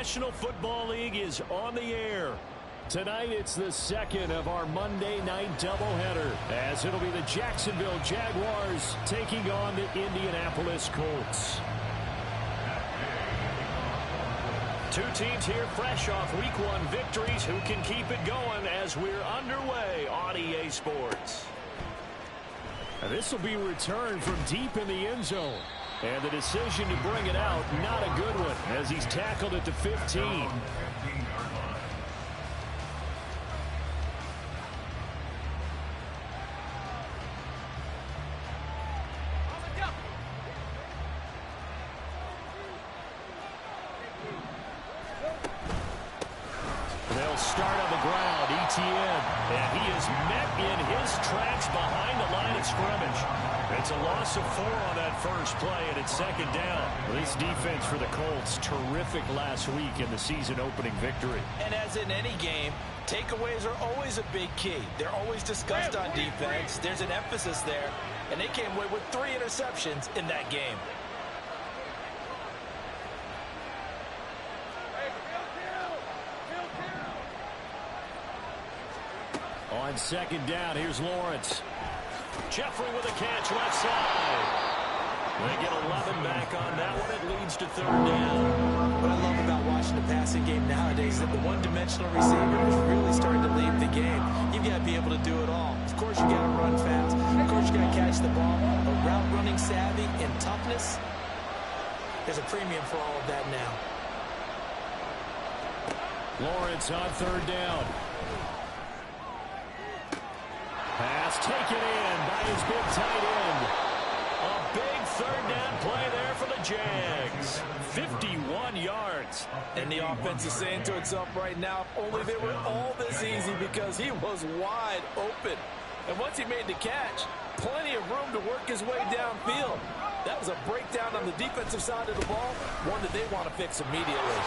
National Football League is on the air. Tonight, it's the second of our Monday night doubleheader, as it'll be the Jacksonville Jaguars taking on the Indianapolis Colts. Two teams here fresh off Week 1 victories who can keep it going as we're underway on EA Sports. This will be returned from deep in the end zone. And the decision to bring it out, not a good one, as he's tackled at the 15. They'll start on the ground, ETN, and he is met in his tracks behind the line of scrimmage. It's a loss of 4 on that first play, and it's second down. This defense for the Colts, terrific last week in the season-opening victory. And as in any game, takeaways are always a big key. They're always discussed on defense. There's an emphasis there, and they came away with 3 interceptions in that game. On second down, here's Lawrence. Jeffrey with a catch left side. They get 11 back on that one. It leads to third down. What I love about watching the passing game nowadays is that the one-dimensional receiver is really starting to lead the game. You've got to be able to do it all. Of course, you got to run fast. Of course, you got to catch the ball. But route running savvy and toughness, there's a premium for all of that now. Lawrence on third down. Pass taken in by his big tight end. A big third down play there for the Jags. 51 yards. And the offense is saying to itself right now, if only they were all this easy, because he was wide open. And once he made the catch, plenty of room to work his way downfield. That was a breakdown on the defensive side of the ball, one that they want to fix immediately.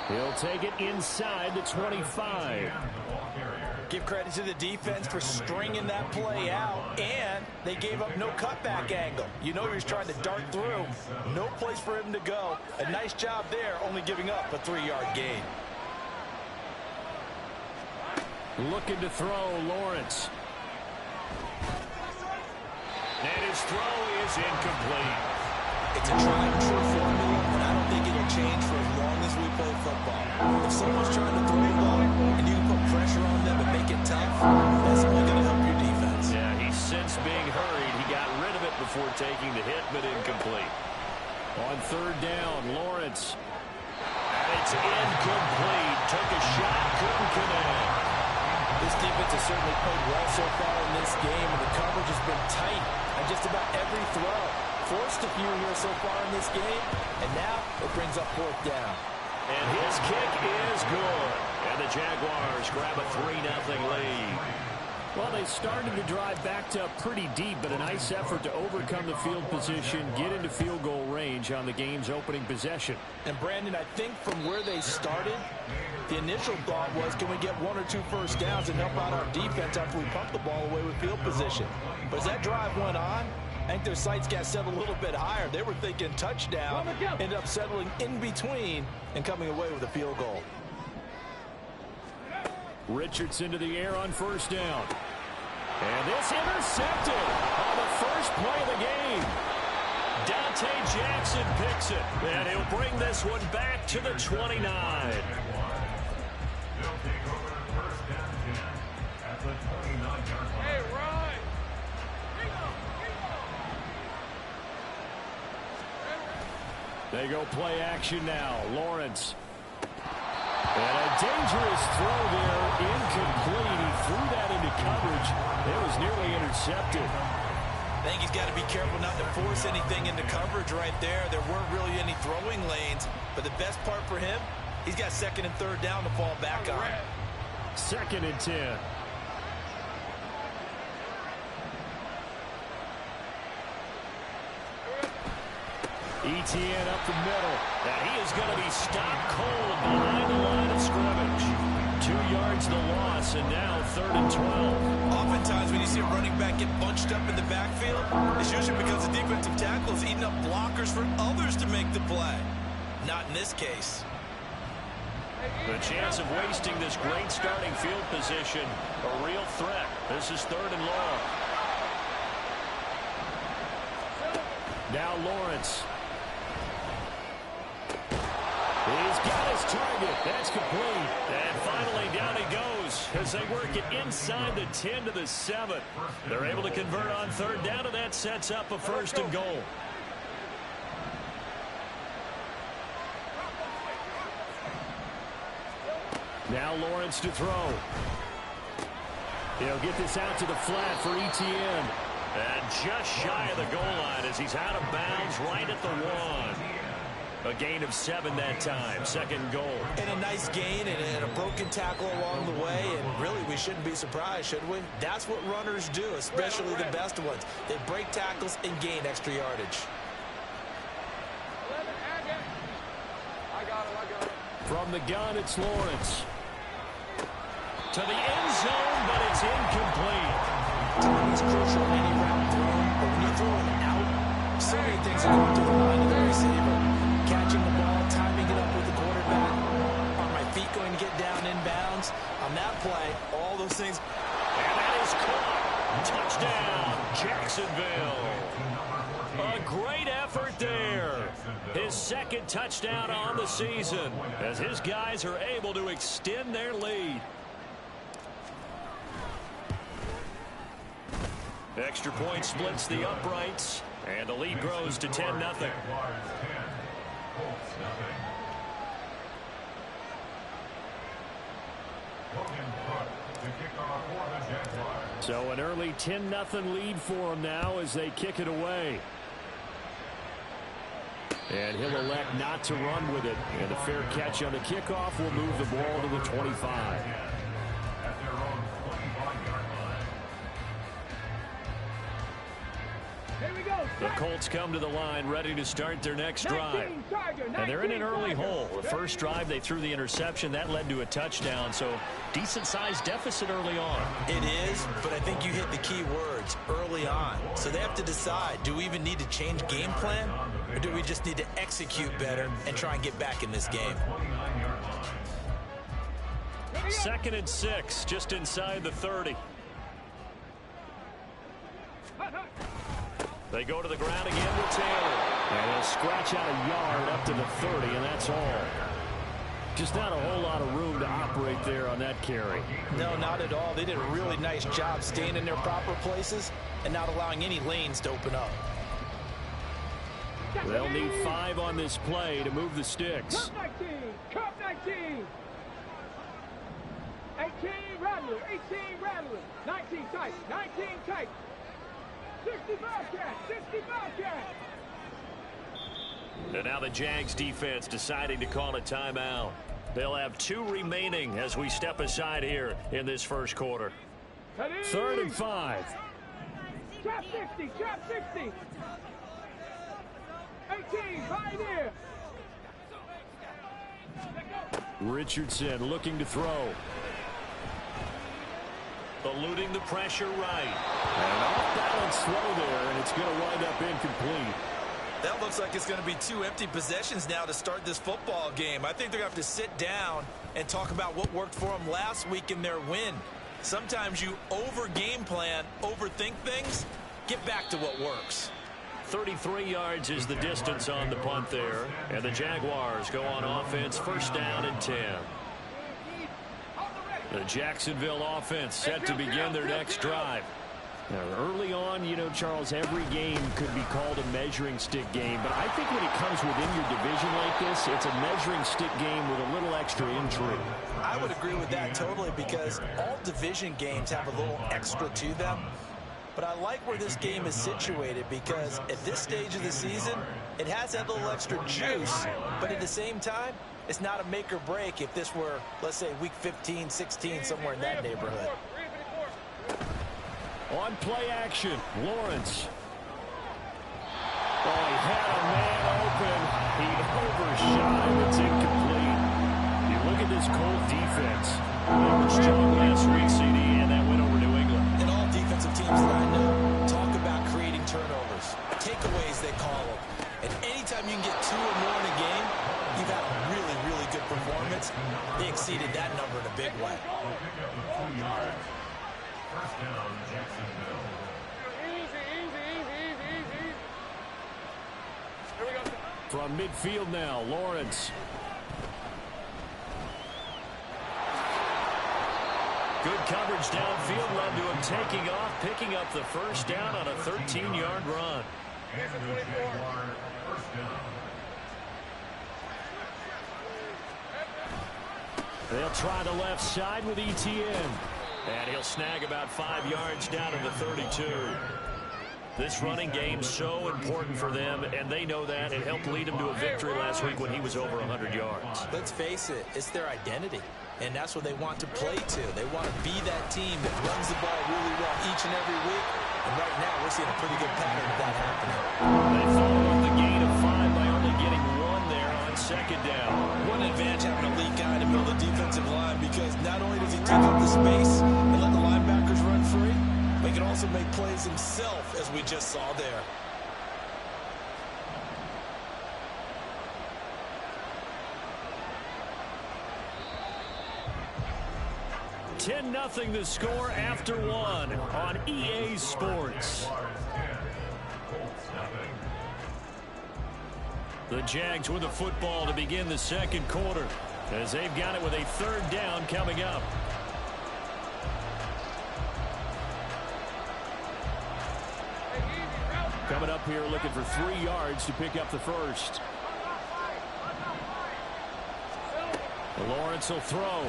He'll take it inside the 25. Give credit to the defense for stringing that play out, and they gave up no cutback angle. You know he was trying to dart through. No place for him to go. A nice job there, only giving up a 3-yard gain. Looking to throw, Lawrence. And his throw is incomplete. It's a tried and true formula, and I don't think it'll change for as long as we play football. If someone's trying to throw the ball and you can put pressure on them and make it tough, that's only going to help your defense. Yeah, he's since being hurried. He got rid of it before taking the hit, but incomplete. On third down, Lawrence. And it's incomplete. Took a shot, couldn't connect. This defense has certainly played well so far in this game, and the coverage has been tight on just about every throw. Forced a few here so far in this game, and now it brings up fourth down. And his kick is good. And the Jaguars grab a 3-0 lead. Well, they started the drive backed up pretty deep, but a nice effort to overcome the field position, get into field goal range on the game's opening possession. And, Brandon, I think from where they started, the initial thought was, can we get 1 or 2 first downs and help out our defense after we pump the ball away with field position? But as that drive went on, I think their sights got set a little bit higher. They were thinking touchdown, ended up settling in between and coming away with a field goal. Richardson to the air on first down. And this intercepted on the first play of the game. Dante Jackson picks it, and he'll bring this one back to the 29. Hey, Ryan. They go play action now. Lawrence. And a dangerous throw there. Incomplete. He threw that into coverage. It was nearly intercepted. I think he's got to be careful not to force anything into coverage right there. There weren't really any throwing lanes. But the best part for him, he's got second and third down to fall back on. Second and 10. ETN up the middle. Now he is going to be stopped cold behind the line of scrimmage. 2 yards the loss, and now third and 12. Oftentimes when you see a running back get bunched up in the backfield, it's usually because the defensive tackle is eating up blockers for others to make the play. not in this case. The chance of wasting this great starting field position, a real threat. This is 3rd and long. Now Lawrence. He's got his target. That's complete. And finally down he goes as they work it inside the 10 to the 7. They're able to convert on 3rd down, and that sets up a 1st and goal. Now Lawrence to throw. He'll get this out to the flat for ETN. And just shy of the goal line as he's out of bounds right at the 1. A gain of 7 that time. 2nd goal. And a nice gain and a broken tackle along the way. And really, we shouldn't be surprised, should we? That's what runners do, especially the best ones. They break tackles and gain extra yardage. From the gun, it's Lawrence. To the end zone, but it's incomplete. Time is crucial in any route thrown, but when you're throwing out, so many things are going through the mind of the receiver. Catching the ball, timing it up with the quarterback. Are my feet going to get down in bounds? On that play, all those things. And that is caught. Touchdown, Jacksonville. A great effort there. His 2nd touchdown on the season as his guys are able to extend their lead. Extra point splits the uprights, and the lead grows to 10-0. So an early 10-0 lead for them now as they kick it away. And he'll elect not to run with it. And a fair catch on the kickoff will move the ball to the 25. The Colts come to the line ready to start their next drive. And they're in an early hole. The first drive they threw the interception. That led to a touchdown. So decent-sized deficit early on. It is, but I think you hit the key words, early on. So they have to decide, do we even need to change game plan? Or do we just need to execute better and try and get back in this game? 2nd and 6, just inside the 30. They go to the ground again with Taylor. And he'll scratch out a yard up to the 30, and that's all. Just not a whole lot of room to operate there on that carry. No, not at all. They did a really nice job staying in their proper places and not allowing any lanes to open up. They'll need 5 on this play to move the sticks. Cup 19, Cup 19. 18 Rattler, 18 Rattler, 19 tight, 19 tight. 65 cat, 65 cat. And now the Jags defense deciding to call a timeout. They'll have 2 remaining as we step aside here in this first quarter. 3rd and 5. Trap 60, trap 60. 18, Pioneer. Richardson looking to throw. Eluding the pressure right. And off balance throw there, and it's going to wind up incomplete. That looks like it's going to be 2 empty possessions now to start this football game. I think they're going to have to sit down and talk about what worked for them last week in their win. Sometimes you over-game plan, overthink things, get back to what works. 33 yards is the distance on the punt there. And the Jaguars go on offense, 1st down and 10. The Jacksonville offense set to begin their next drive. Now, early on, you know, Charles, every game could be called a measuring stick game. But I think when it comes within your division like this, it's a measuring stick game with a little extra intrigue. I would agree with that totally because all division games have a little extra to them. But I like where this game is situated because at this stage of the season, it has that little extra juice. But at the same time, it's not a make or break if this were, let's say, week 15, 16, somewhere in that neighborhood. On play action, Lawrence. Oh, he had a man open. He overshot him. It's incomplete. You look at this Colt defense. They were strong last week, CD, and that went over New England. And all defensive teams that I know talk about creating turnovers. Takeaways, they call them. And anytime you can get 2 or more in a game, you performance, they exceeded that number in a big way. From midfield now, Lawrence. Good coverage downfield led to him taking off, picking up the first down on a 13-yard run. They'll try the left side with ETN. And he'll snag about 5 yards down to the 32. This running game so important for them, and they know that. It helped lead them to a victory last week when he was over 100 yards. Let's face it, it's their identity, and that's what they want to play to. They want to be that team that runs the ball really well each and every week, and right now we're seeing a pretty good pattern of that happening. They follow up the gain of 5 by only getting 1 there on second down. One advantage having a lead guy to build a defensive line, because not only does he take up the space and let the linebackers run free, he can also make plays himself, as we just saw there. Nothing the score after 1 on EA Sports. The Jags with the football to begin the second quarter, as they've got it with a 3rd down coming up. Coming up here looking for 3 yards to pick up the first. Lawrence will throw.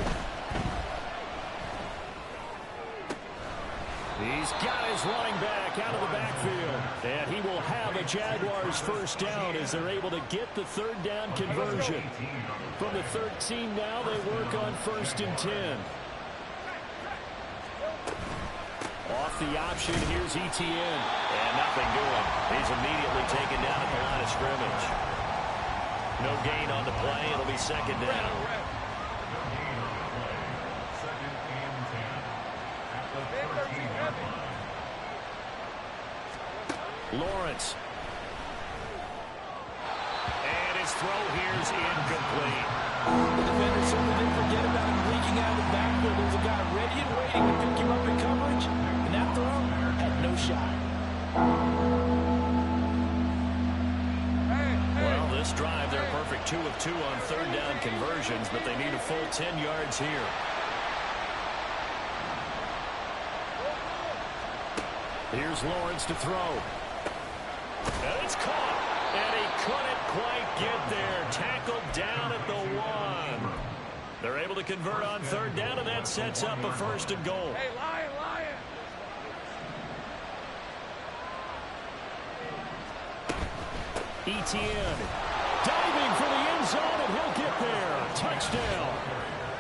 He's got his running back out of the backfield. And he will have a Jaguars first down as they're able to get the 3rd down conversion. From the 13 now, they work on 1st and 10. Off the option, here's ETN. And nothing doing. He's immediately taken down at the line of scrimmage. No gain on the play. It'll be 2nd down. Lawrence. And his throw here's incomplete. The defender certainly didn't forget about him leaking out of the backfield. There's a guy ready and waiting to pick him up in coverage. And that throw had no shot. Well, this drive, they're perfect 2 of 2 on 3rd down conversions, but they need a full 10 yards here. Here's Lawrence to throw. And it's caught. And he couldn't quite get there. Tackled down at the 1. They're able to convert on 3rd down, and that sets up a 1st and goal. Hey, Lion, Lion. ETN diving for the end zone, and he'll get there. Touchdown.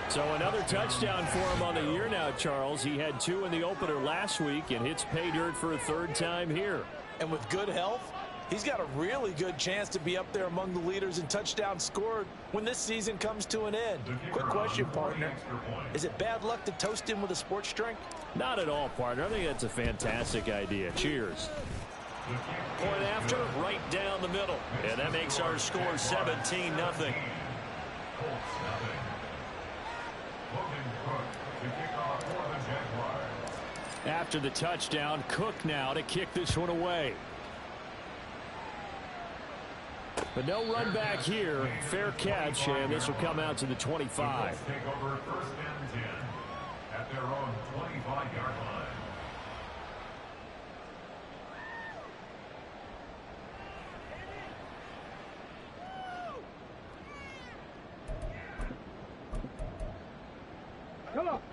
So another touchdown for him on the year now, Charles. He had 2 in the opener last week and hits pay dirt for a 3rd time here. And with good health, he's got a really good chance to be up there among the leaders in touchdowns scored when this season comes to an end. Quick question, partner. Is it bad luck to toast him with a sports drink? Not at all, partner. I think that's a fantastic idea. Cheers. Point after, right down the middle. And that makes our score 17-0. After the touchdown, Cook now to kick this one away. But no run back here. Fair catch, and this will come out to the 25. Take over 1st and 10 at their own 25-yard line.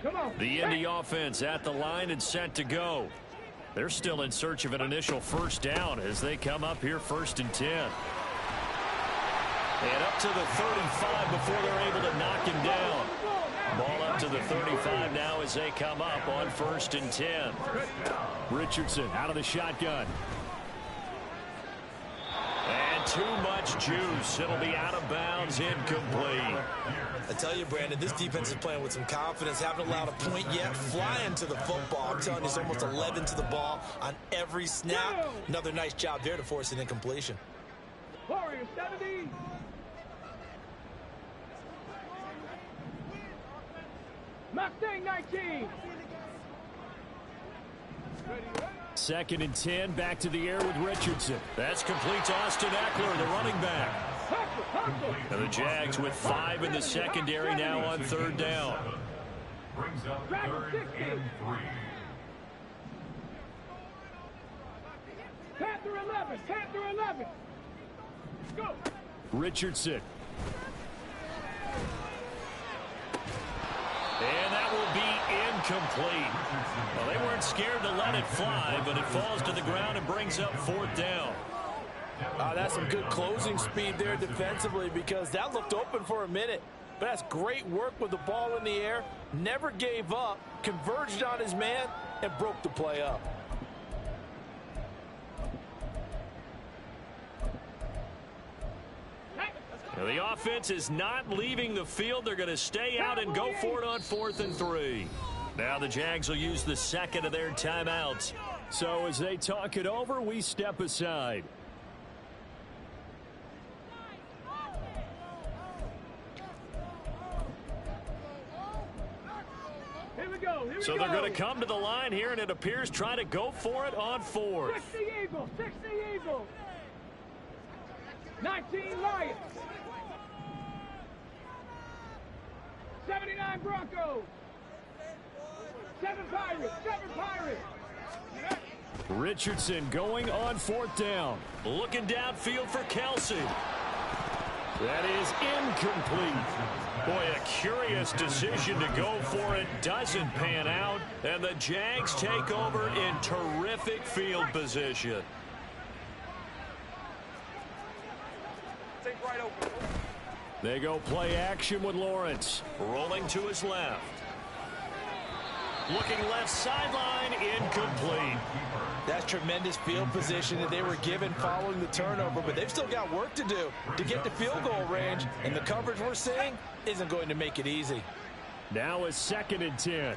Come on. The Indy offense at the line and set to go. They're still in search of an initial 1st down as they come up here 1st and 10. And up to the 35 before they're able to knock him down. Ball up to the 35 now as they come up on 1st and 10. Richardson out of the shotgun. And too much juice. It'll be out of bounds, incomplete. I tell you, Brandon, this defense is playing with some confidence. Haven't allowed a point yet. Flying to the football. I'm telling you, it's almost 11 to the ball on every snap. Another nice job there to force an incompletion. Warriors 70. thing, 19. 2nd and 10, back to the air with Richardson. That's complete to Austin Eckler, the running back. And the Jags with 5 in the secondary now on 3rd down. Brings up 3rd and 3. Panther 11, Panther 11. Go. Richardson. And that will be incomplete. Well, they weren't scared to let it fly, but it falls to the ground and brings up 4th down. That's some good closing speed there defensively, because that looked open for a minute. But that's great work with the ball in the air. Never gave up, converged on his man, and broke the play up. Now, the offense is not leaving the field. They're going to stay out and go for it on 4th and 3. Now the Jags will use the 2nd of their timeouts. So as they talk it over, we step aside. Here we go. So they're going to come to the line here, and it appears try to go for it on 4th. 60 Eagles, 60 Eagles. 19 Lions. 79 Broncos. 7 Pirates, 7 Pirates. Richardson going on 4th down. Looking downfield for Kelsey. That is incomplete. Boy, a curious decision to go for it. Doesn't pan out. And the Jags take over in terrific field position. Take right open. They go play action with Lawrence. Rolling to his left. Looking left sideline, incomplete. That's tremendous field position that they were given following the turnover, but they've still got work to do to get to field goal range, and the coverage we're seeing isn't going to make it easy. Now is 2nd and 10.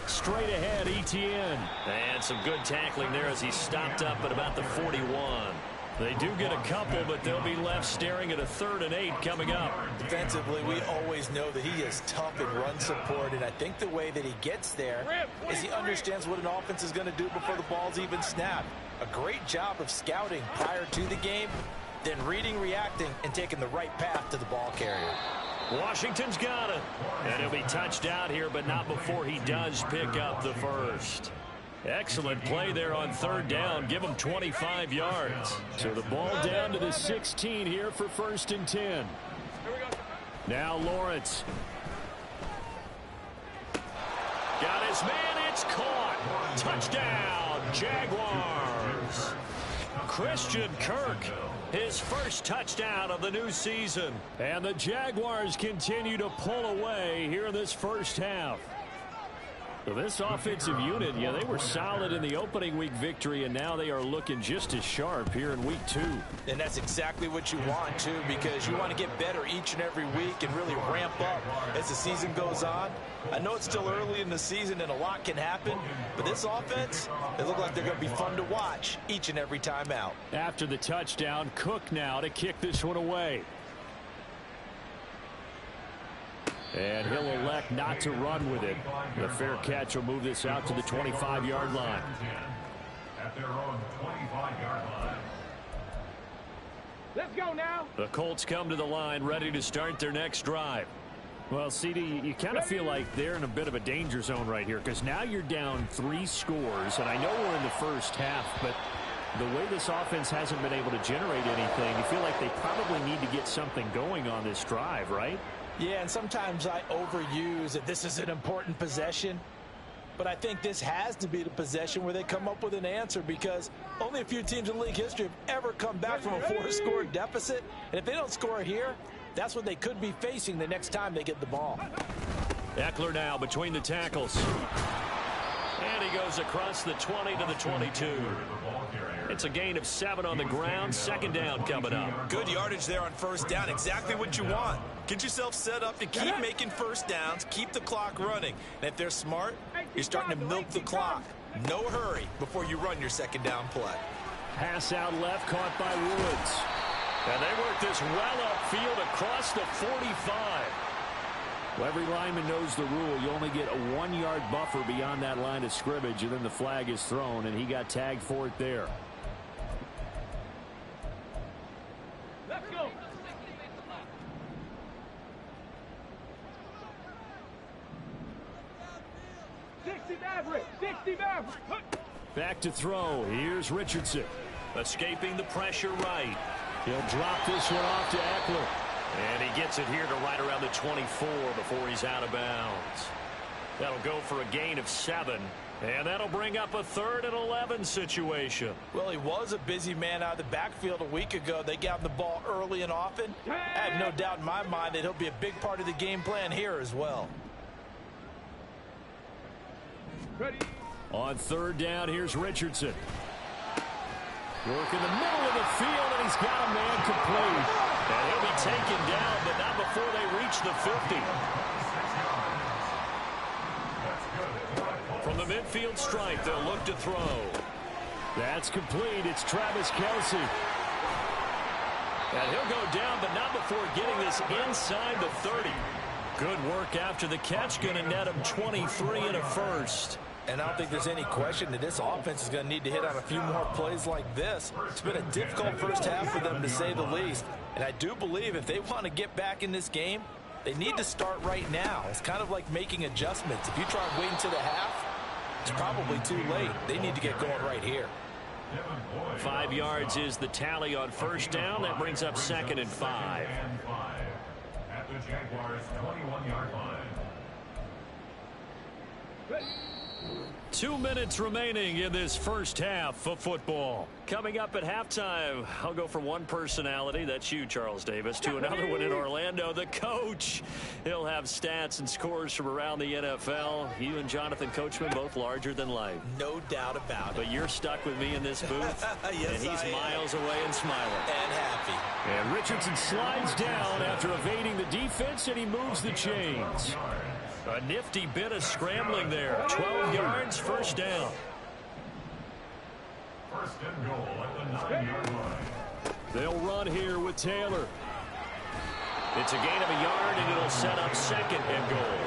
Straight ahead, Etienne. And some good tackling there as he stopped up at about the 41. They do get a couple, but they'll be left staring at a 3rd and 8 coming up. Defensively, we always know that he is tough in run support, and I think the way that he gets there is he understands what an offense is going to do before the ball's even snapped. A great job of scouting prior to the game, then reading, reacting, and taking the right path to the ball carrier. Washington's got it. And he'll be touched out here, but not before he does pick up the first. Excellent play there on 3rd down. Give him 25 yards. So the ball down to the 16 here for 1st and 10. Now Lawrence. Got his man. It's caught. Touchdown, Jaguars. Christian Kirk, his first touchdown of the new season. And the Jaguars continue to pull away here in this first half. So this offensive unit, yeah, they were solid in the opening week victory, and now they are looking just as sharp here in week 2. And that's exactly what you want, too, because you want to get better each and every week and really ramp up as the season goes on. I know it's still early in the season and a lot can happen, but this offense, they look like they're going to be fun to watch each and every time out. After the touchdown, Cook now to kick this one away. And he'll elect not to run with it. The fair catch will move this out to the 25-yard line. At their own 25-yard line. Let's go now. The Colts come to the line ready to start their next drive. Well, CD, you kind of feel like they're in a bit of a danger zone right here because now you're down 3 scores, and I know we're in the first half, but the way this offense hasn't been able to generate anything, you feel like they probably need to get something going on this drive, right? Yeah, and sometimes I overuse that this is an important possession. But I think this has to be the possession where they come up with an answer because only a few teams in league history have ever come back from a 4-score deficit. And if they don't score here, that's what they could be facing the next time they get the ball. Eckler now between the tackles. And he goes across the 20 to the 22. It's a gain of 7 on the ground. 2nd down coming up. Good yardage there on 1st down. Exactly what you want. Get yourself set up to keep making 1st downs. Keep the clock running. And if they're smart, you're starting to milk the clock. No hurry before you run your 2nd down play. Pass out left, caught by Woods. And they work this well upfield across the 45. Well, every lineman knows the rule. You only get a 1-yard buffer beyond that line of scrimmage, and then the flag is thrown, and he got tagged for it there. Let's go. Back to throw. Here's Richardson. Escaping the pressure right. He'll drop this one off to Eckler. And he gets it here to right around the 24 before he's out of bounds. That'll go for a gain of 7. And that'll bring up a 3rd and 11 situation. Well, he was a busy man out of the backfield a week ago. They got him the ball early and often. I have no doubt in my mind that he'll be a big part of the game plan here as well. Ready. On 3rd down, here's Richardson. Work in the middle of the field, and he's got a man complete. And he'll be taken down, but not before they reach the 50. From the midfield stripe, they'll look to throw. That's complete. It's Travis Kelce. And he'll go down, but not before getting this inside the 30. Good work after the catch. Going to net him 23 and a first. And I don't think there's any question that this offense is going to need to hit on a few more plays like this. It's been a difficult first half for them, to say the least. And I do believe if they want to get back in this game, they need to start right now. It's kind of like making adjustments. If you try and wait until the half, it's probably too late. They need to get going right here. 5 yards is the tally on first down. That brings up 2nd and 5. At the Jaguars' 21-yard line. 2 minutes remaining in this first half of football. Coming up at halftime, I'll go from one personality, that's you, Charles Davis, to another one in Orlando, the coach. He'll have stats and scores from around the NFL. You and Jonathan Coachman, both larger than life. No doubt about it. But you're stuck with me in this booth, Yes, and he's I am. miles away and smiling. And happy. And Richardson slides down after evading the defense, and he moves the chains. A nifty bit of scrambling there. 12 yards, first down. First and goal at the 9-yard line. They'll run here with Taylor. It's a gain of a yard, and it'll set up 2nd and goal.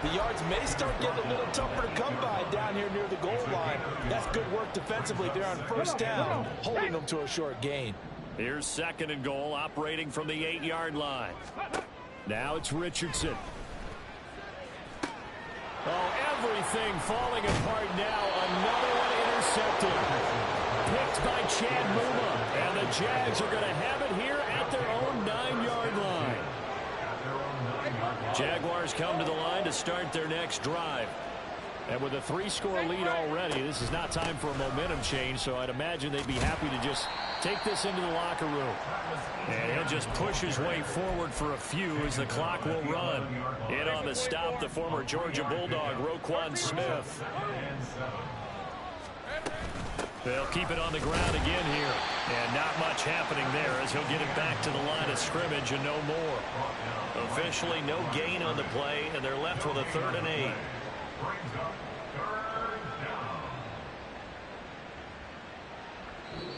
The yards may start getting a little tougher to come by down here near the goal line. That's good work defensively there on first down, holding them to a short gain. Here's 2nd and goal, operating from the 8-yard line. Now it's Richardson. Oh, everything falling apart now. Another one intercepted. Picked by Chad Muma. And the Jags are going to have it here at their own 9-yard line. Jaguars come to the line to start their next drive. And with a 3-score lead already, this is not time for a momentum change, so I'd imagine they'd be happy to just take this into the locker room. And he'll just push his way forward for a few as the clock will run. In on the stop, the former Georgia Bulldog, Roquan Smith. They'll keep it on the ground again here. And not much happening there as he'll get it back to the line of scrimmage and no more. Officially no gain on the play, and they're left with a 3rd and 8.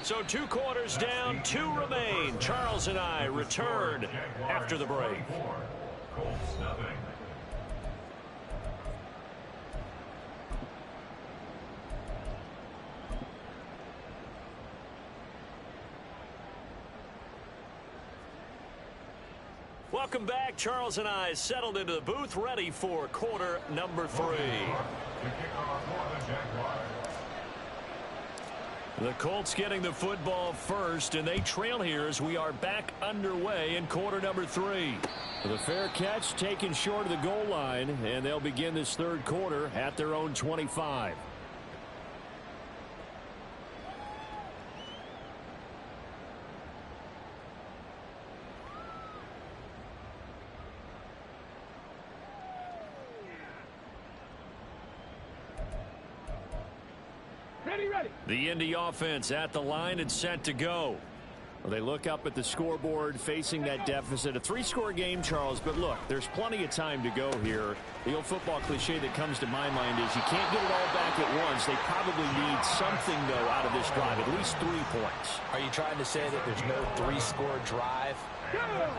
So 2 quarters down, 2 remain. Charles and I return after the break. Colts nothing. Welcome back. Charles and I settled into the booth, ready for quarter number 3. The kickoff for the Jaguars. The Colts getting the football first, and they trail here as we are back underway in quarter number 3. The fair catch taken short of the goal line, and they'll begin this 3rd quarter at their own 25. Ready. The Indy offense at the line and set to go. Well, they look up at the scoreboard facing that deficit. A 3-score game, Charles, but look, there's plenty of time to go here. The old football cliche that comes to my mind is you can't get it all back at once. They probably need something, though, out of this drive, at least 3 points. Are you trying to say that there's no 3-score drive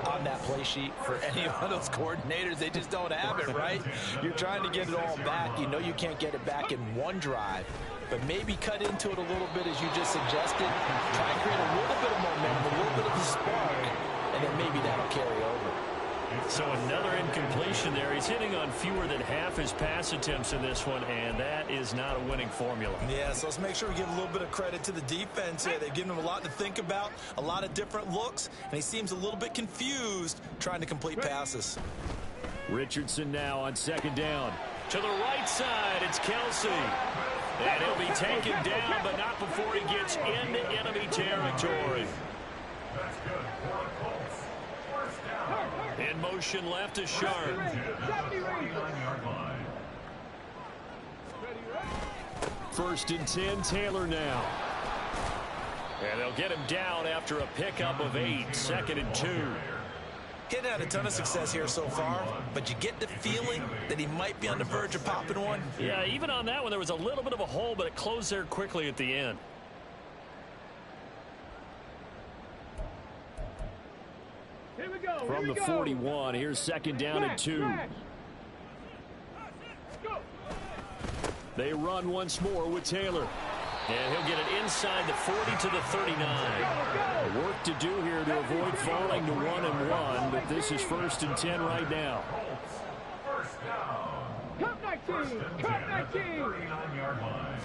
on that play sheet for any of those coordinators? They just don't have it, right? You're trying to get it all back. You know you can't get it back in one drive. But maybe cut into it a little bit, as you just suggested. Try and create a little bit of momentum, a little bit of a spark, and then maybe that'll carry over. So another incompletion there. He's hitting on fewer than half his pass attempts in this one, and that is not a winning formula. Yeah, so let's make sure we give a little bit of credit to the defense here. They've given him a lot to think about, a lot of different looks, and he seems a little bit confused trying to complete passes. Richardson now on 2nd down. To the right side, it's Kelsey. And he'll be taken down, but not before he gets into enemy territory. That's good for the Colts. First down. In motion left is Sharp. 49-yard line. 1st and 10, Taylor now. And they'll get him down after a pickup of 8, 2nd and 2. He hadn't had a ton of success here so far, but you get the feeling that he might be on the verge of popping one. Yeah, even on that one, there was a little bit of a hole, but it closed there quickly at the end. Here we go. From the 41, here's 2nd down and 2. Go. They run once more with Taylor. And he'll get it inside the 40 to the 39. Work to do here to avoid falling to 1-1, but this is 1st and 10 right now. First down. Cup 19. Cup 19. 39-yard line.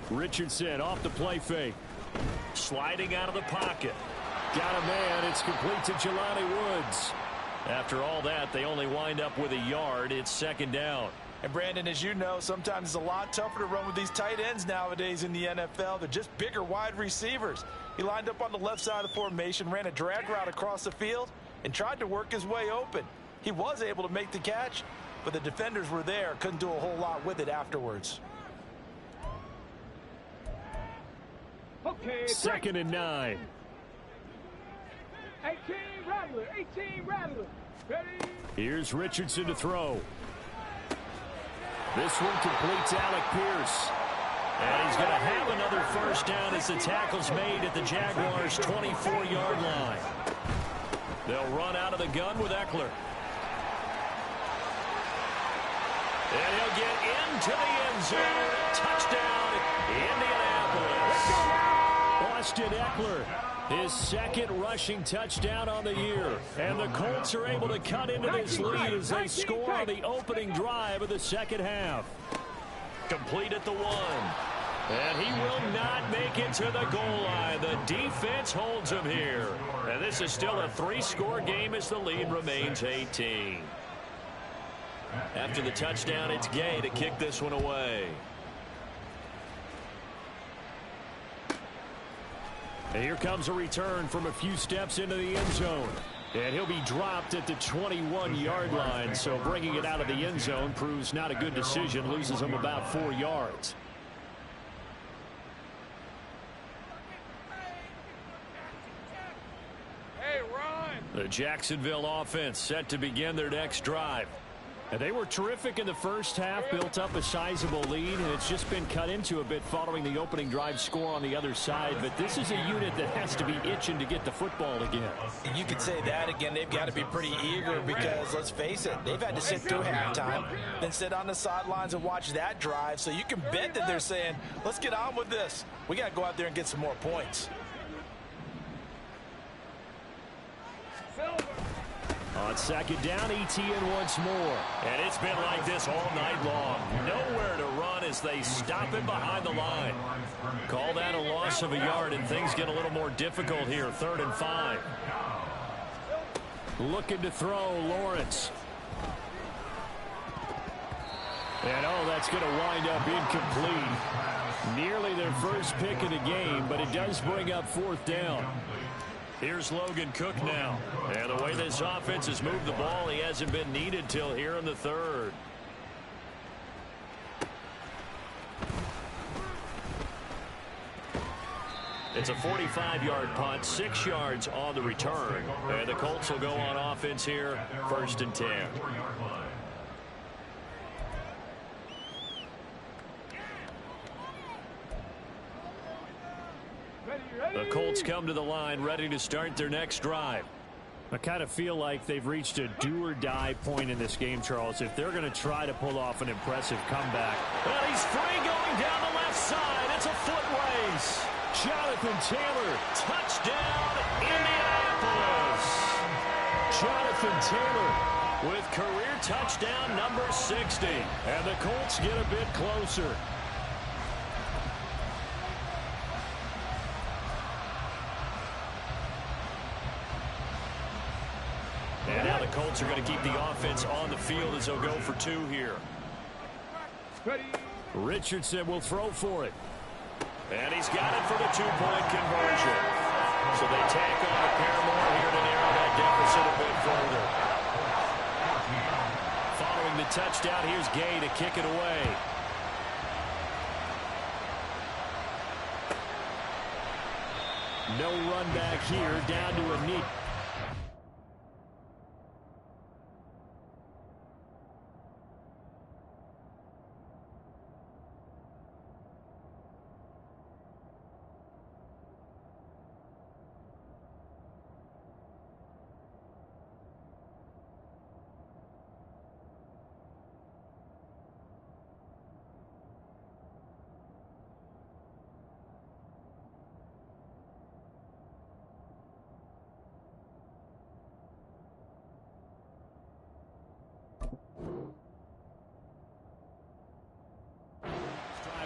Richardson off the play fake. Sliding out of the pocket. Got a man. It's complete to Jelani Woods. After all that, they only wind up with a yard. It's 2nd down. And Brandon, as you know, sometimes it's a lot tougher to run with these tight ends nowadays in the NFL. They're just bigger wide receivers. He lined up on the left side of the formation, ran a drag route across the field, and tried to work his way open. He was able to make the catch, but the defenders were there, couldn't do a whole lot with it afterwards. Okay. 2nd and 9. 18 Rattler. 18 Rattler. Ready? Here's Richardson to throw. This one completes Alec Pierce. And he's going to have another 1st down as the tackle's made at the Jaguars' 24-yard line. They'll run out of the gun with Eckler. And he'll get into the end zone. Touchdown, Indianapolis. Austin Eckler, his 2nd rushing touchdown on the year. And the Colts are able to cut into this lead as they score on the opening drive of the 2nd half. Complete at the 1. And he will not make it to the goal line. The defense holds him here. And this is still a 3-score game as the lead remains 18. After the touchdown, it's Gay to kick this one away. And here comes a return from a few steps into the end zone. And he'll be dropped at the 21-yard line. So bringing it out of the end zone proves not a good decision. Loses him about 4 yards. Hey, Ron. The Jacksonville offense set to begin their next drive. And they were terrific in the first half, built up a sizable lead, and it's just been cut into a bit following the opening drive score on the other side. But this is a unit that has to be itching to get the football again. You could say that again. They've got to be pretty eager because, let's face it, they've had to sit through halftime, then sit on the sidelines and watch that drive. So you can bet that they're saying, let's get on with this. We got to go out there and get some more points. On 2nd down, ETN once more. And it's been like this all night long. Nowhere to run as they stop him behind the line. Call that a loss of a yard, and things get a little more difficult here. 3rd and 5. Looking to throw, Lawrence. And, oh, that's going to wind up incomplete. Nearly their first pick of the game, but it does bring up 4th down. Here's Logan Cook now. And the way this offense has moved the ball, he hasn't been needed till here in the 3rd. It's a 45-yard punt, 6 yards on the return. And the Colts will go on offense here, 1st and 10. The Colts come to the line ready to start their next drive. I kind of feel like they've reached a do-or-die point in this game, Charles, if they're going to try to pull off an impressive comeback. Well, he's free going down the left side. It's a foot race. Jonathan Taylor. Touchdown, Indianapolis. Jonathan Taylor with career touchdown number 60. And the Colts get a bit closer. And now the Colts are going to keep the offense on the field as they'll go for 2 here. Richardson will throw for it. And he's got it for the 2-point conversion. So they tack on a pair more here to narrow that deficit a bit further. Following the touchdown, here's Gay to kick it away. No run back here, down to a knee.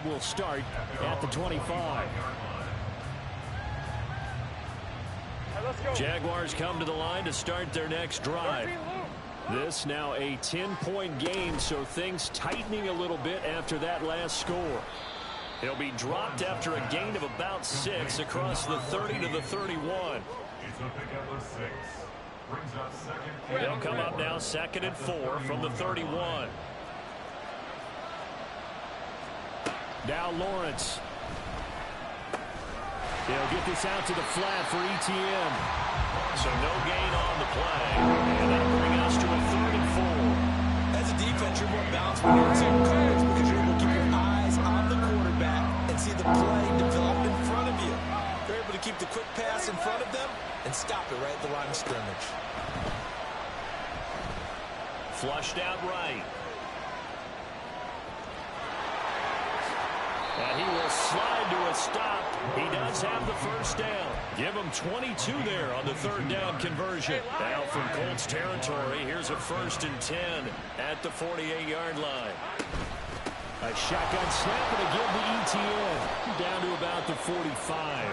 Will start at the 25. Jaguars come to the line to start their next drive. This now a 10-point game, so things tightening a little bit after that last score. He'll be dropped after a gain of about 6 across the 30 to the 31. They'll come up now 2nd and 4 from the 31. Now Lawrence. They'll get this out to the flat for ETN. So no gain on the play. And that'll bring us to a 3rd and 4. As a defense, you're more balanced when you're in coverage because you're able to keep your eyes on the quarterback and see the play develop in front of you. You're able to keep the quick pass in front of them and stop it right at the line of scrimmage. Flushed out right. And he will slide to a stop. He does have the 1st down. Give him 22 there on the 3rd down conversion. Now from Colts territory, here's a 1st and 10 at the 48-yard line. A shotgun snap and a give to ETN. Down to about the 45.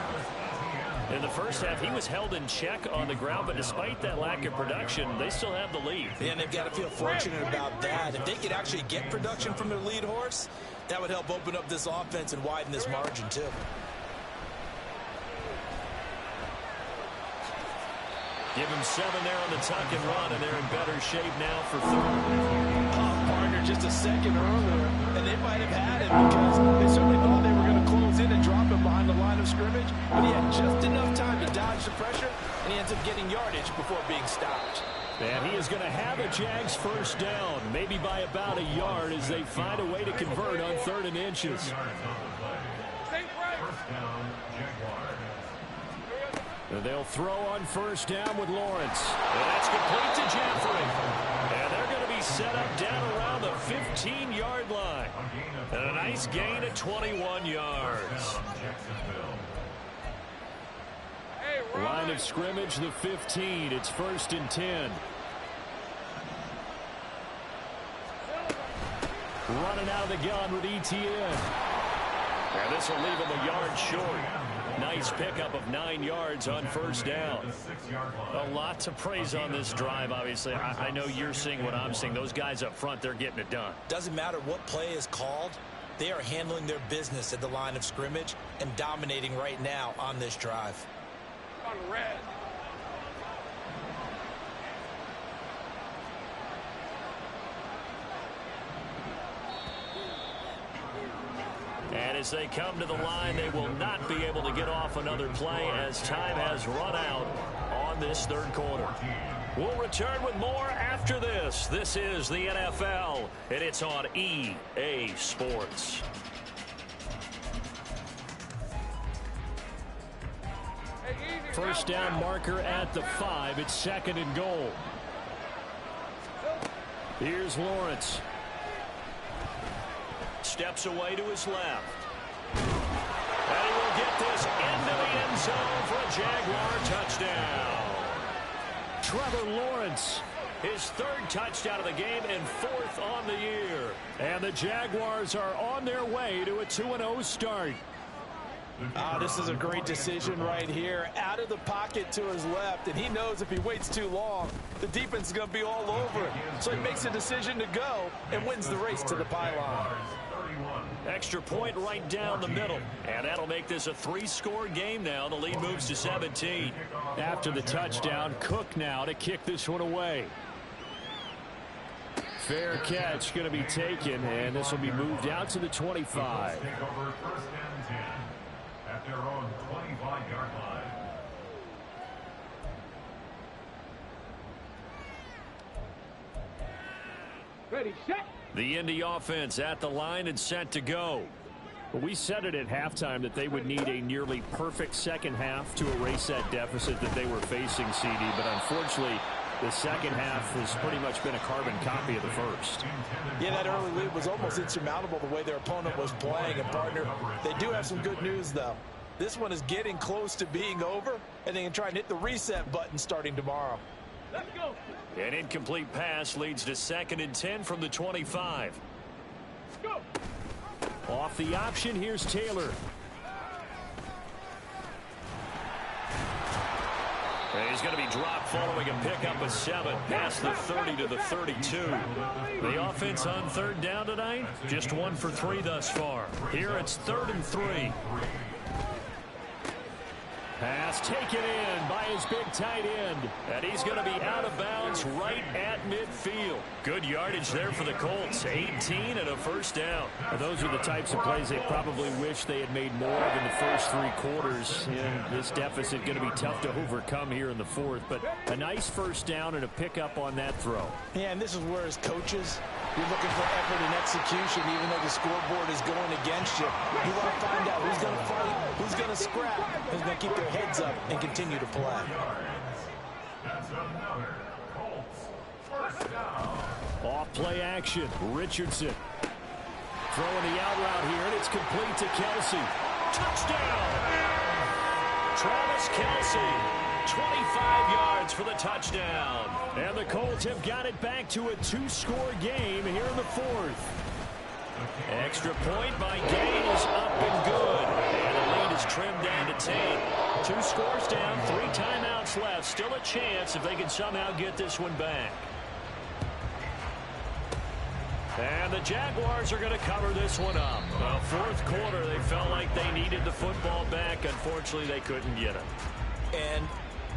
In the first half, he was held in check on the ground, but despite that lack of production, they still have the lead. And they've got to feel fortunate about that. If they could actually get production from their lead horse, that would help open up this offense and widen this margin, too. Give him 7 there on the tuck and run, and they're in better shape now for 3rd. Partner just a second earlier, and they might have had him because they certainly thought they were going to close in and drop him behind the line of scrimmage, but he had just enough time to dodge the pressure, and he ends up getting yardage before being stopped. And he is going to have a Jags 1st down, maybe by about a yard as they find a way to convert on 3rd and inches. And they'll throw on 1st down with Lawrence. And that's complete to Jeffrey. And they're going to be set up down around the 15-yard line. And a nice gain of 21 yards. Line of scrimmage, the 15. It's 1st and 10. Running out of the gun with ETN. And this will leave him a yard short. Nice pickup of 9 yards on 1st down. A lot to praise on this drive, obviously. I know you're seeing what I'm seeing. Those guys up front, they're getting it done. Doesn't matter what play is called. They are handling their business at the line of scrimmage and dominating right now on this drive. On red. And as they come to the line, they will not be able to get off another play as time has run out on this third quarter. We'll return with more after this. This is the NFL, and it's on EA Sports. First down marker at the 5. It's 2nd and goal. Here's Lawrence. Steps away to his left. And he will get this into the end zone for a Jaguar touchdown. Trevor Lawrence. His 3rd touchdown of the game and 4th on the year. And the Jaguars are on their way to a 2-0 start. This is a great decision right here. Out of the pocket to his left, and he knows if he waits too long, the defense is going to be all over it. So he makes a decision to go and wins the race to the pylon. Extra point right down the middle. And that'll make this a 3-score game now. The lead moves to 17. After the touchdown, Cook now to kick this one away. Fair catch going to be taken, and this will be moved out to the 25. At their own 25-yard line. Ready, set. The Indy offense at the line and set to go. We said it at halftime that they would need a nearly perfect second half to erase that deficit that they were facing, CD, but unfortunately the second half has pretty much been a carbon copy of the first. Yeah, that early lead was almost insurmountable the way their opponent was playing. And, partner, they do have some good news, though. This one is getting close to being over, and they can try and hit the reset button starting tomorrow. Let's go. An incomplete pass leads to 2nd and 10 from the 25. Go. Off the option, here's Taylor. He's going to be dropped following a pickup of 7 past the 30 to the 32. The offense on 3rd down tonight, just 1 for 3 thus far. Here it's 3rd and 3. Pass taken in by his big tight end. And he's going to be out of bounds right at midfield. Good yardage there for the Colts. 18 and a first down. Well, those are the types of plays they probably wish they had made more of in the first 3 quarters. And this deficit going to be tough to overcome here in the 4th. But a nice first down and a pickup on that throw. Yeah, and this is where as coaches, you're looking for effort and execution, even though the scoreboard is going against you. You want to find out who's going to fight, who's going to scrap, who's going to keep their heads up and continue to play. That's another Colts first down. Off play action. Richardson throwing the out route here, and it's complete to Kelsey. Touchdown! Travis Kelsey. 25 yards for the touchdown. And the Colts have got it back to a 2-score game here in the 4th. Extra point by Gay is up and good. And the lead is trimmed down to 10. 2 scores down, 3 timeouts left. Still a chance if they can somehow get this one back. And the Jaguars are going to cover this one up. 4th quarter, they felt like they needed the football back. Unfortunately, they couldn't get it. And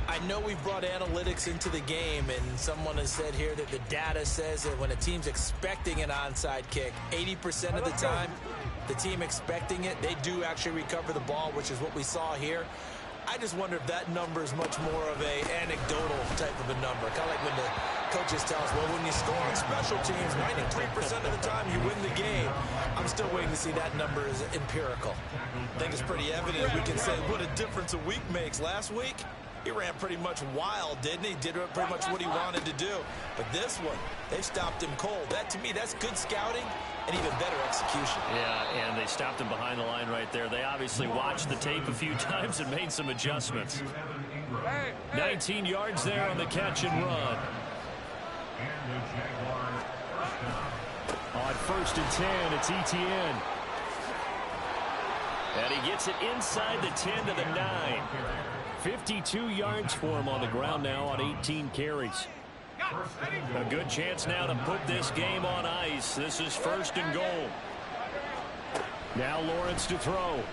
I know we've brought analytics into the game, and someone has said here that the data says that when a team's expecting an onside kick, 80% of the time, the team expecting it, they do actually recover the ball, which is what we saw here. I just wonder if that number is much more of a anecdotal type of a number. Kind of like when the coaches tell us, well, when you score on special teams, 93% of the time you win the game. I'm still waiting to see that number is empirical. I think it's pretty evident. We can say what a difference a week makes. Last week, he ran pretty much wild, didn't he? Did pretty much what he wanted to do. But this one, they stopped him cold. That, to me, that's good scouting and even better execution. Yeah, and they stopped him behind the line right there. They obviously watched the tape a few times and made some adjustments. 19 yards there on the catch and run. On 1st and 10, it's ETN. And he gets it inside the 10 to the 9. 52 yards for him on the ground now on 18 carries. A good chance now to put this game on ice. This is 1st and goal. Now Lawrence to throw.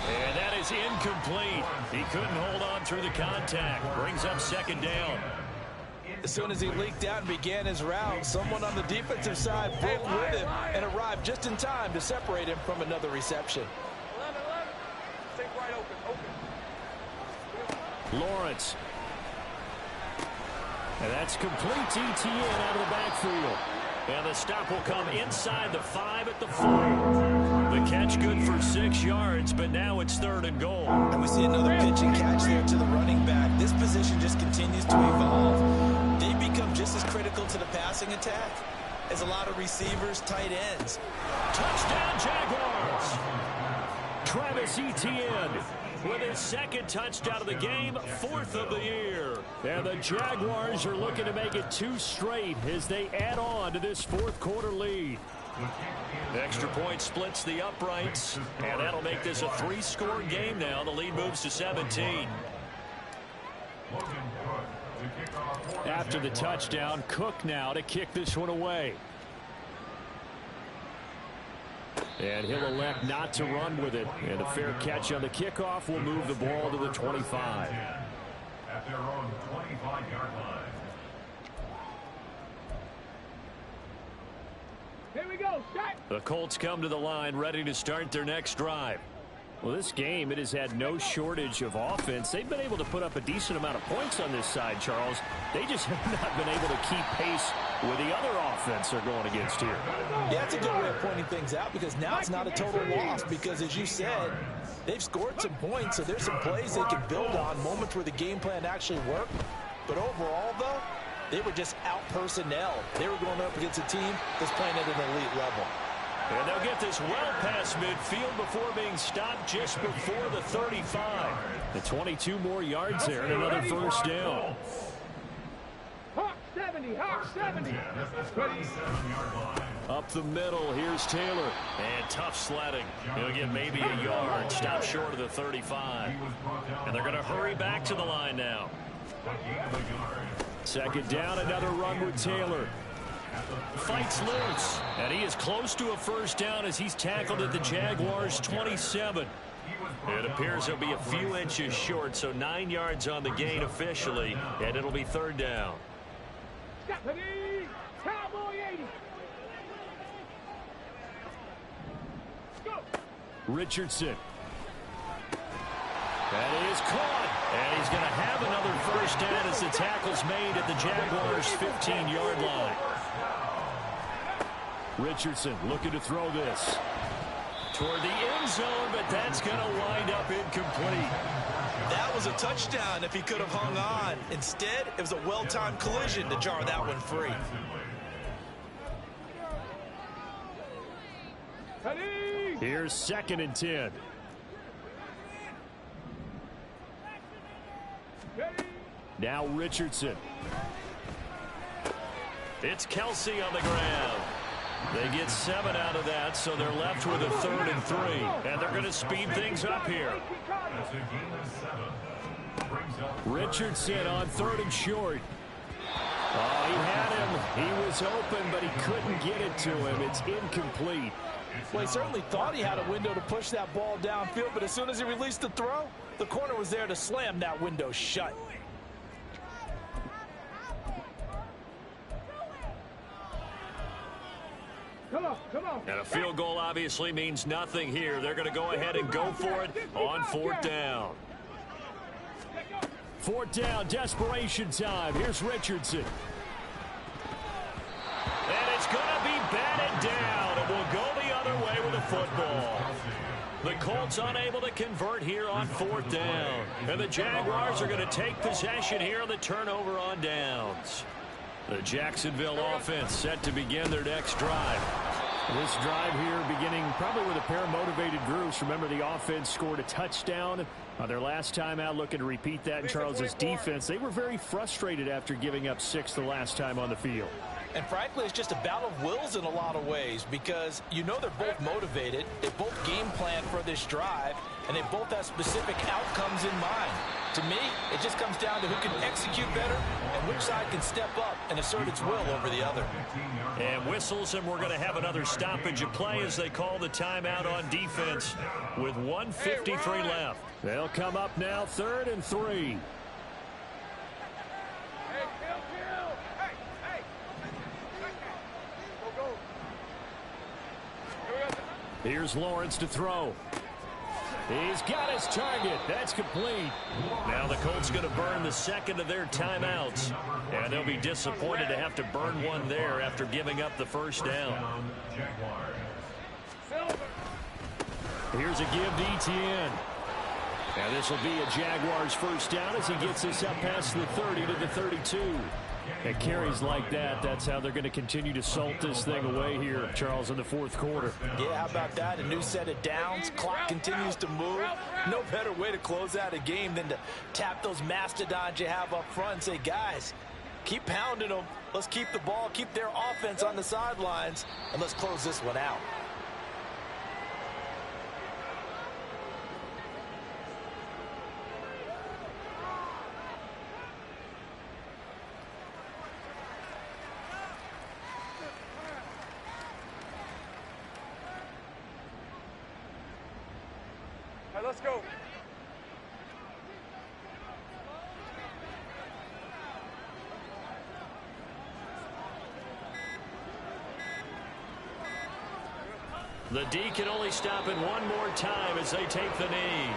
And that is incomplete. He couldn't hold on through the contact. Brings up 2nd down. As soon as he leaked out and began his route, someone on the defensive side broke with him and arrived just in time to separate him from another reception. 11. Stay wide open. Lawrence. And that's complete to ETN out of the backfield. And the stop will come inside the 5 at the 4. The catch good for 6 yards, but now it's 3rd and goal. And we see another pitch and catch there to the running back. This position just continues to evolve. They become just as critical to the passing attack as a lot of receivers, tight ends. Touchdown, Jaguars! Travis Etienne with his 2nd touchdown of the game, 4th of the year. And the Jaguars are looking to make it 2 straight as they add on to this 4th quarter lead. The extra point splits the uprights, and that'll make this a 3-score game now. The lead moves to 17. After the touchdown, Cook now to kick this one away. And he'll elect not to run with it. And a fair catch on the kickoff will move the ball to the 25. At their own 25-yard line. Here we go. Start. The Colts come to the line ready to start their next drive. Well, this game, it has had no shortage of offense. They've been able to put up a decent amount of points on this side, Charles. They just have not been able to keep pace with the other offense they're going against here. Yeah, that's a good way of pointing things out because now it's not a total loss because, as you said, they've scored some points, so there's some plays they can build on, moments where the game plan actually worked. But overall, though, they were just out-personnel. They were going up against a team that's playing at an elite level. And they'll get this well past midfield before being stopped just before the 35. The 22 more yards there and another first down. Hawk 70. Hawk 70. Up the middle, here's Taylor. And tough sledding. He'll get maybe a yard. Stop short of the 35. And they're going to hurry back to the line now. 2nd down, another run with Taylor. Fights loose, and he is close to a first down as he's tackled at the Jaguars' 27. It appears he'll be a few inches short, so 9 yards on the gain officially, and it'll be 3rd down. Stephanie. Cowboy 80. Go. Richardson. That is caught, and he's going to have another first down as the tackle's made at the Jaguars' 15-yard line. Richardson looking to throw this toward the end zone, but that's going to wind up incomplete. That was a touchdown if he could have hung on. Instead, it was a well-timed collision to jar that one free. Here's 2nd and 10. Now Richardson. It's Kelsey on the ground. They get 7 out of that, so they're left with a 3rd and 3. And they're going to speed things up here. Richardson on 3rd and short. Oh, he had him. He was open, but he couldn't get it to him. It's incomplete. Well, he certainly thought he had a window to push that ball downfield, but as soon as he released the throw, the corner was there to slam that window shut. Come on. And a field goal obviously means nothing here. They're going to go ahead and go for it on 4th down. 4th down, desperation time. Here's Richardson. And it's going to be batted down. It will go the other way with the football. The Colts unable to convert here on 4th down. And the Jaguars are going to take possession here on the turnover on downs. The Jacksonville offense set to begin their next drive. This drive here beginning probably with a pair of motivated groups. Remember, the offense scored a touchdown on their last time out. Looking to repeat that in Charles's defense. They were very frustrated after giving up 6 the last time on the field. And frankly, it's just a battle of wills in a lot of ways because you know they're both motivated. They both game plan for this drive, and they both have specific outcomes in mind. To me, it just comes down to who can execute better and which side can step up and assert its will over the other. And whistles, and we're going to have another stoppage of play as they call the timeout on defense with 1:53 left. They'll come up now 3rd and 3. Hey, Kill. Here's Lawrence to throw. He's got his target. That's complete. Now the Colts going to burn the second of their timeouts. And they'll be disappointed to have to burn one there after giving up the first down. Here's a give to Etienne. And this will be a Jaguars first down as he gets this up past the 30 to the 32. And carries like that, that's how they're going to continue to salt this thing away here, Charles, in the fourth quarter. Yeah, how about that? A new set of downs. Clock continues to move. No better way to close out a game than to tap those mastodons you have up front and say, guys, keep pounding them. Let's keep the ball, keep their offense on the sidelines, and let's close this one out. All right, let's go. The D can only stop it one more time as they take the knee.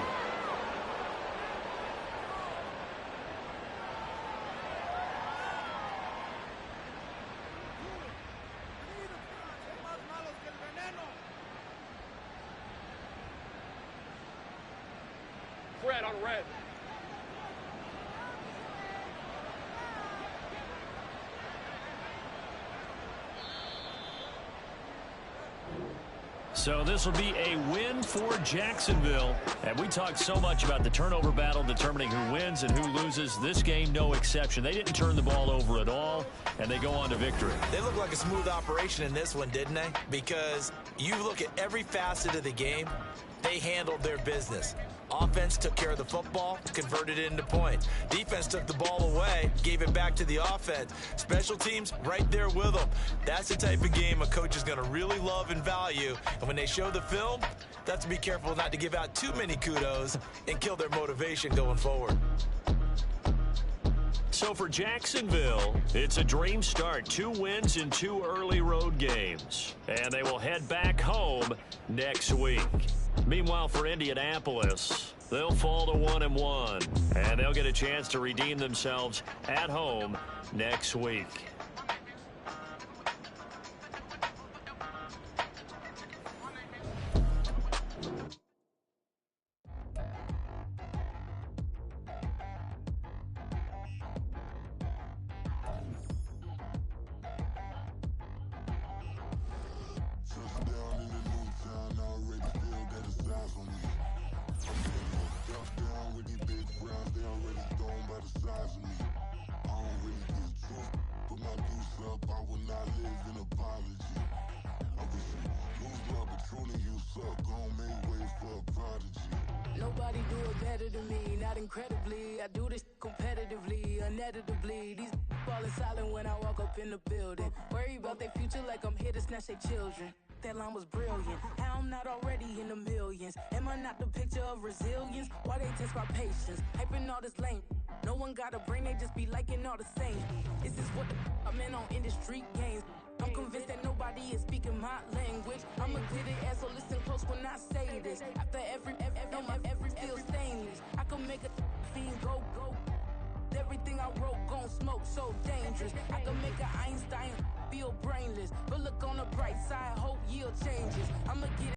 Red on red. So this will be a win for Jacksonville. And we talked so much about the turnover battle determining who wins and who loses. This game, no exception. They didn't turn the ball over at all, and they go on to victory. They look like a smooth operation in this one, didn't they? Because you look at every facet of the game, they handled their business. Offense took care of the football, converted it into points. Defense took the ball away, gave it back to the offense. Special teams right there with them. That's the type of game a coach is going to really love and value. And when they show the film, that's to be careful not to give out too many kudos and kill their motivation going forward. So for Jacksonville, it's a dream start. 2 wins in 2 early road games. And they will head back home next week. Meanwhile, for Indianapolis, they'll fall to 1-1. And they'll get a chance to redeem themselves at home next week. Nobody do it better than me, not incredibly. I do this competitively, uneditably. These falling silent when I walk up in the building. Worry about their future like I'm here to snatch their children. That line was brilliant. How I'm not already in the millions. Am I not the picture of resilience? Why they test my patience? Hyping all this lame. No one got a brain, they just be liking all the same. This is what the I'm in on industry games. I'm convinced that nobody is speaking my language. I'm a glitter ass, so listen close when I say this. After every feel stainless. I can make a fiend go. Everything I wrote gon' smoke, so dangerous. I can make an Einstein feel brainless. But look on the bright side, hope yield changes. I'ma get it.